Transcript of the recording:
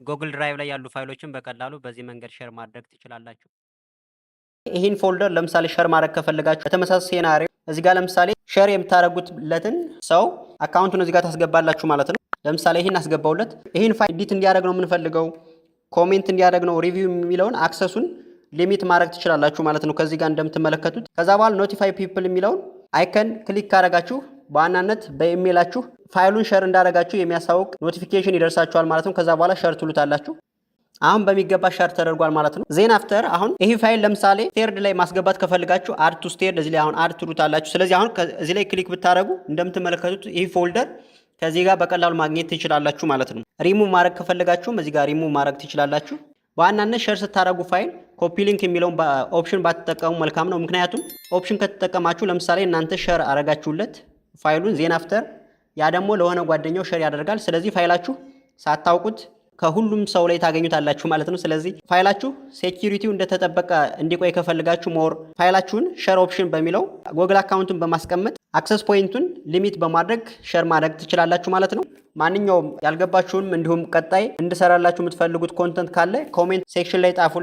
ጎግል ድራይቭ ላይ ያሉ ፋይሎችን በቀላሉ በዚህ መንገድ ሼር ማድረግ ትችላላችሁ። ይህን ፎልደር ለምሳሌ ሼር ማድረግ ከፈለጋችሁ በተመሳሳይ ሴናሪዮ እዚህ ጋር ለምሳሌ ሼር የምታደርጉትለትን ሰው አካውንቱን እዚህ ጋር ታስገባላችሁ ማለት ነው። ለምሳሌ ይህን አስገባውለት ይህን ፋይል ኤዲት እንዲያደርግ ነው የምንፈልገው፣ ኮሜንት እንዲያደርግ ነው፣ ሪቪው የሚለውን አክሰሱን ሊሚት ማድረግ ትችላላችሁ ማለት ነው። ከዚህ ጋር እንደምትመለከቱት ከዛ በኋላ ኖቲፋይ ፒፕል የሚለውን አይከን ክሊክ ካደረጋችሁ በዋናነት በኢሜይላችሁ ፋይሉን ሼር እንዳደረጋችሁ የሚያሳውቅ ኖቲፊኬሽን ይደርሳችኋል ማለት ነው። ከዛ በኋላ ሼር ትሉታላችሁ። አሁን በሚገባ ሼር ተደርጓል ማለት ነው። ዜን አፍተር አሁን ይሄ ፋይል ለምሳሌ ስቴርድ ላይ ማስገባት ከፈልጋችሁ አድ ቱ ስቴርድ እዚህ ላይ አሁን አድ ትሉታላችሁ። ስለዚህ አሁን እዚህ ላይ ክሊክ ብታደርጉ እንደምትመለከቱት ይሄ ፎልደር ከዚህ ጋር በቀላሉ ማግኘት ትችላላችሁ ማለት ነው። ሪሙቭ ማድረግ ከፈልጋችሁም እዚህ ጋር ሪሙቭ ማድረግ ትችላላችሁ። በዋናነት ሼር ስታደርጉ ፋይል ኮፒ ሊንክ የሚለውን ኦፕሽን ባትጠቀሙ መልካም ነው። ምክንያቱም ኦፕሽን ከተጠቀማችሁ ለምሳሌ እናንተ ሼር አረጋችሁለት ፋይሉን ዜን አፍተር ያ ደግሞ ለሆነ ጓደኛው ሼር ያደርጋል። ስለዚህ ፋይላችሁ ሳታውቁት ከሁሉም ሰው ላይ ታገኙታላችሁ ማለት ነው። ስለዚህ ፋይላችሁ ሴኩሪቲው እንደተጠበቀ እንዲቆይ ከፈልጋችሁ ሞር ፋይላችሁን ሼር ኦፕሽን በሚለው ጎግል አካውንቱን በማስቀመጥ አክሰስ ፖይንቱን ሊሚት በማድረግ ሼር ማድረግ ትችላላችሁ ማለት ነው። ማንኛውም ያልገባችሁንም እንዲሁም ቀጣይ እንድሰራላችሁ የምትፈልጉት ኮንተንት ካለ ኮሜንት ሴክሽን ላይ ጻፉልኝ።